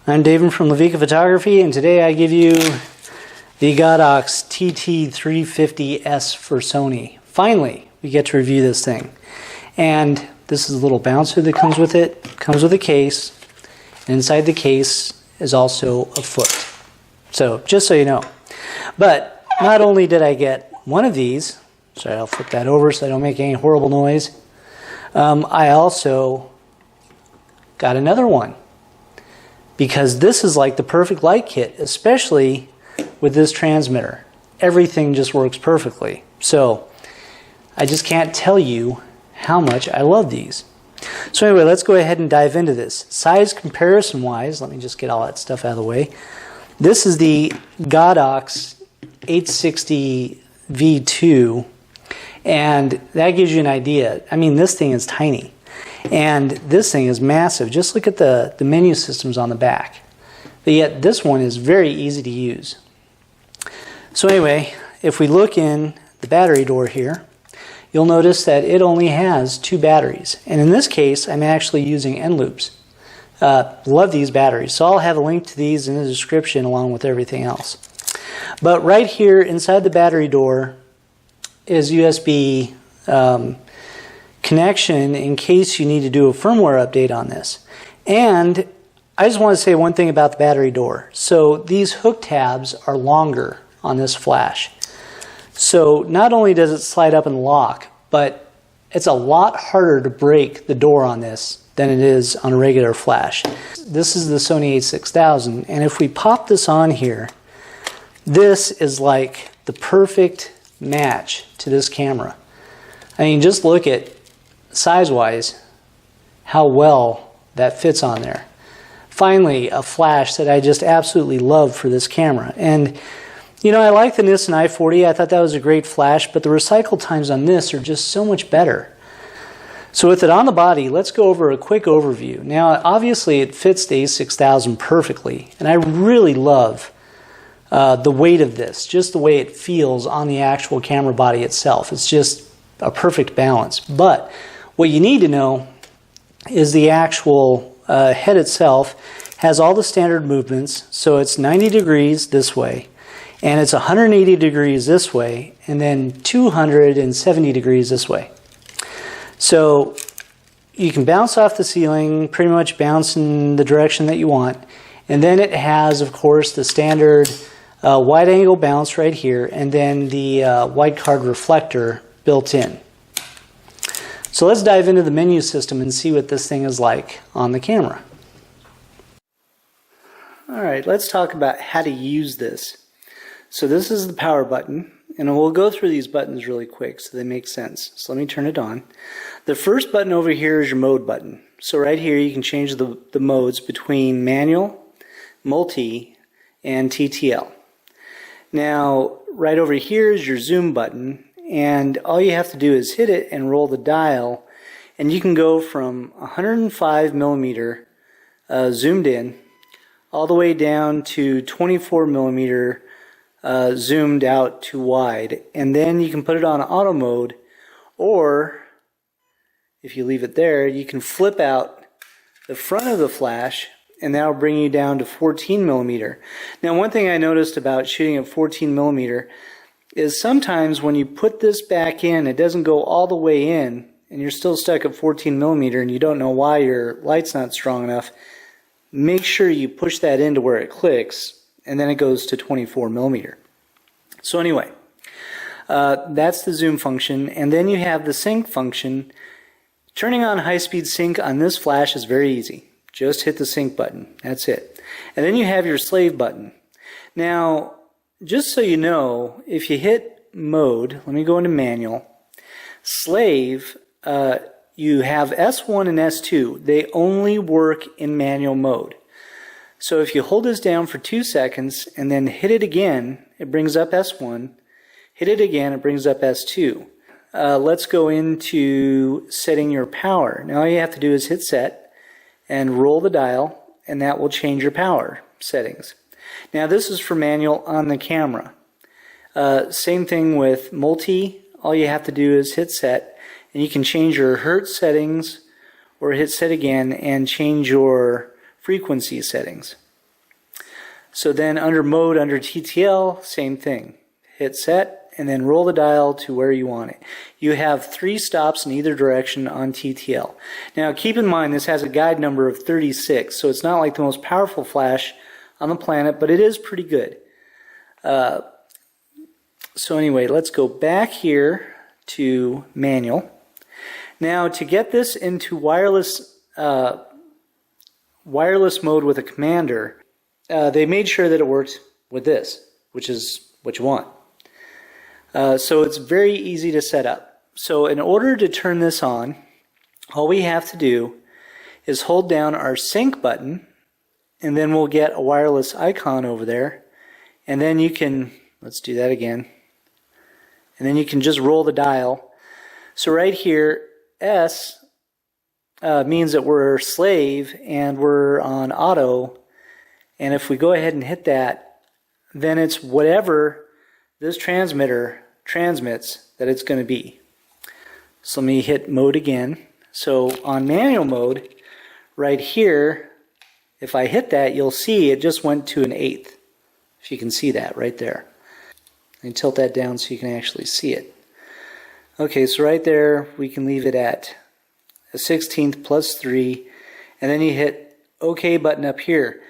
I'm David from Levika Photography, and today I give you the Godox TT350S for Sony. Finally, we get to review this thing. And this is a little bouncer that comes with it. It comes with a case. And inside the case is also a foot. So, just so you know. But not only did I get one of these, sorry, I'll flip that over so I don't make any horrible noise. I also got another one. Because this is like the perfect light kit, especially with this transmitter. Everything just works perfectly. So I just can't tell you how much I love these. So anyway, let's go ahead and dive into this. Size comparison wise, let me just get all that stuff out of the way. This is the Godox 860 V2, and that gives you an idea. I mean, this thing is tiny. And this thing is massive. Just look at the menu systems on the back. But yet this one is very easy to use. So anyway, if we look in the battery door here, you'll notice that it only has 2 batteries. And in this case, I'm actually using end loops. Love these batteries. So I'll have a link to these in the description along with everything else. But right here inside the battery door is USB connection in case you need to do a firmware update on this. And I just want to say one thing about the battery door. So these hook tabs are longer on this flash. So not only does it slide up and lock, but it's a lot harder to break the door on this than it is on a regular flash. This is the Sony a6000, and if we pop this on here, this is like the perfect match to this camera. I mean, just look at size-wise how well that fits on there. Finally, a flash that I just absolutely love for this camera. And you know, I like the Nissan i40. I thought that was a great flash, but the recycle times on this are just so much better. So with it on the body, let's go over a quick overview. Now, obviously it fits the a6000 perfectly, and I really love the weight of this, just the way it feels on the actual camera body itself. It's just a perfect balance. But what you need to know is the actual head itself has all the standard movements. So it's 90 degrees this way, and it's 180 degrees this way, and then 270 degrees this way. So you can bounce off the ceiling, pretty much bounce in the direction that you want. And then it has, of course, the standard wide angle bounce right here, and then the wide card reflector built in. So let's dive into the menu system and see what this thing is like on the camera. Alright, let's talk about how to use this. So this is the power button, and we'll go through these buttons really quick so they make sense. So let me turn it on. The first button over here is your mode button. So right here you can change the modes between manual, multi, and TTL. Now right over here is your zoom button, and all you have to do is hit it and roll the dial, and you can go from 105 millimeter zoomed in all the way down to 24 millimeter zoomed out to wide, and then you can put it on auto mode, or if you leave it there, you can flip out the front of the flash, and that'll bring you down to 14 millimeter. Now, one thing I noticed about shooting at 14 millimeter is sometimes when you put this back in, it doesn't go all the way in, and you're still stuck at 14 millimeter, and you don't know why your light's not strong enough. Make sure you push that into where it clicks, and then it goes to 24 millimeter. So anyway, that's the zoom function, and then you have the sync function. Turning on high-speed sync on this flash is very easy. Just hit the sync button. That's it. And then you have your slave button. Now, just so you know, if you hit mode, let me go into manual, slave, you have S1 and S2. They only work in manual mode. So if you hold this down for 2 seconds and then hit it again, it brings up S1. Hit it again, it brings up S2. Let's go into setting your power. Now all you have to do is hit set and roll the dial, and that will change your power settings. Now this is for manual on the camera. Same thing with multi. All you have to do is hit set, and you can change your hertz settings or hit set again and change your frequency settings. So then under mode, under TTL, same thing. Hit set and then roll the dial to where you want it. You have 3 stops in either direction on TTL. Now keep in mind this has a guide number of 36, so it's not like the most powerful flash on the planet, but it is pretty good. So anyway, let's go back here to manual. Now to get this into wireless mode with a commander, they made sure that it worked with this, which is what you want. So it's very easy to set up. So in order to turn this on, all we have to do is hold down our sync button, and then we'll get a wireless icon over there, and then you can, let's do that again, and then you can just roll the dial. So right here, S means that we're slave and we're on auto, and if we go ahead and hit that, then it's whatever this transmitter transmits that it's going to be. So let me hit mode again. So on manual mode, right here, if I hit that, you'll see it just went to an 1/8. If you can see that right there. And tilt that down so you can actually see it. Okay, so right there, we can leave it at a 1/16 plus 3, and then you hit OK button up here.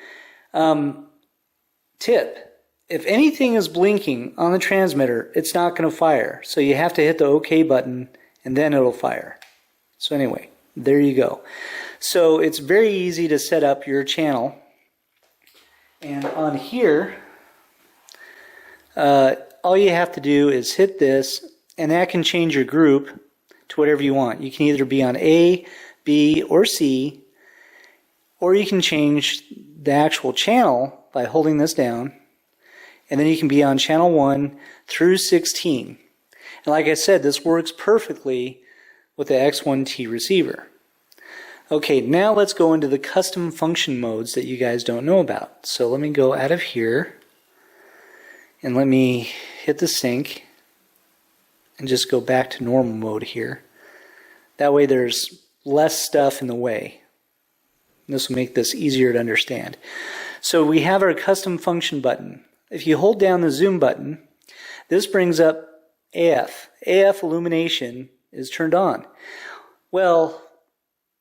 Tip. If anything is blinking on the transmitter, it's not going to fire. So you have to hit the OK button and then it'll fire. So anyway, there you go. So it's very easy to set up your channel. And on here, all you have to do is hit this, and that can change your group to whatever you want. You can either be on A, B, or C, or you can change the actual channel by holding this down. And then you can be on channel 1 through 16. And like I said, this works perfectly with the X1T receiver. Okay, now let's go into the custom function modes that you guys don't know about. So let me go out of here, and let me hit the sync, and just go back to normal mode here. That way there's less stuff in the way. This will make this easier to understand. So we have our custom function button. If you hold down the zoom button, this brings up AF. AF illumination is turned on. Well,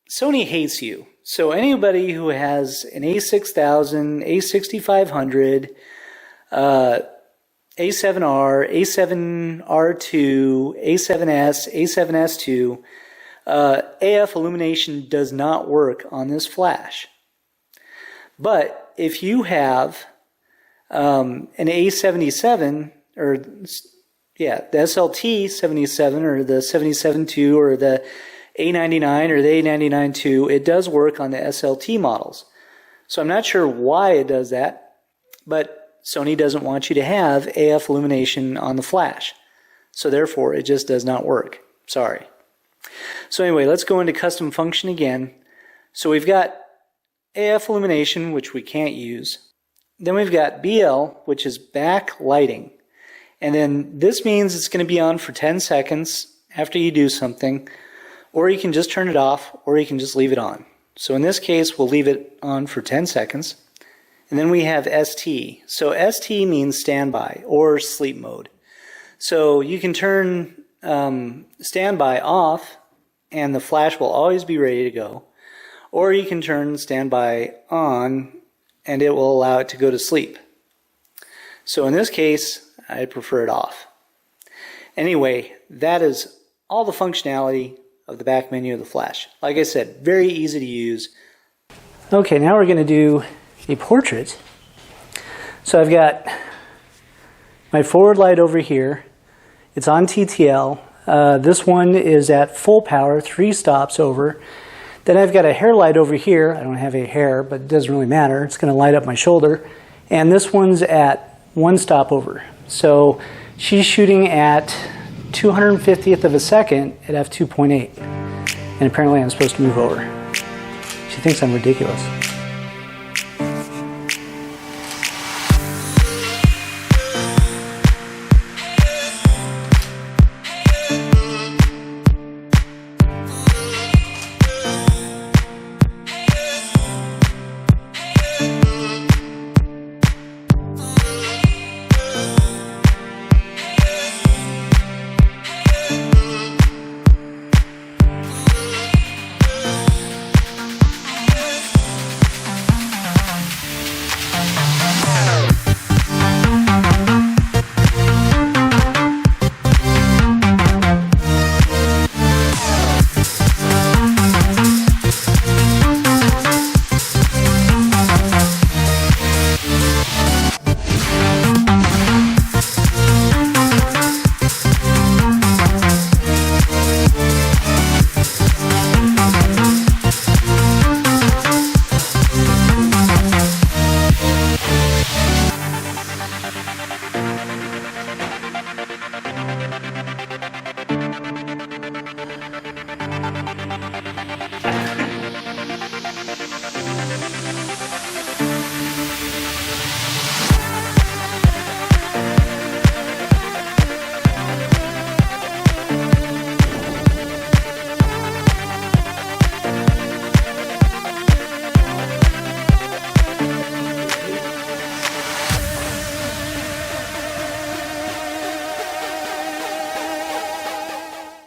Sony hates you. So anybody who has an A6000, A6500, A7R, A7R2, A7S, A7S2, AF illumination does not work on this flash. But if you have an A77, or yeah, the SLT77 or the 77-2 or the A99 or the A99-2, it does work on the SLT models. So I'm not sure why it does that, but Sony doesn't want you to have AF illumination on the flash. So therefore, it just does not work. Sorry. So anyway, let's go into custom function again. So we've got AF illumination, which we can't use. Then we've got BL, which is backlighting. And then this means it's going to be on for 10 seconds after you do something, or you can just turn it off, or you can just leave it on. So in this case, we'll leave it on for 10 seconds. And then we have ST. So ST means standby or sleep mode. So you can turn standby off, and the flash will always be ready to go. Or you can turn standby on, and it will allow it to go to sleep. So in this case, I prefer it off. Anyway, that is all the functionality of the back menu of the flash. Like I said, very easy to use. Okay, now we're going to do a portrait. So I've got my forward light over here. It's on TTL. This one is at full power, 3 stops over. Then I've got a hair light over here. I don't have any hair, but it doesn't really matter. It's going to light up my shoulder. And this one's at 1 stop over. So she's shooting at 250th of a second at f2.8. And apparently I'm supposed to move over. She thinks I'm ridiculous.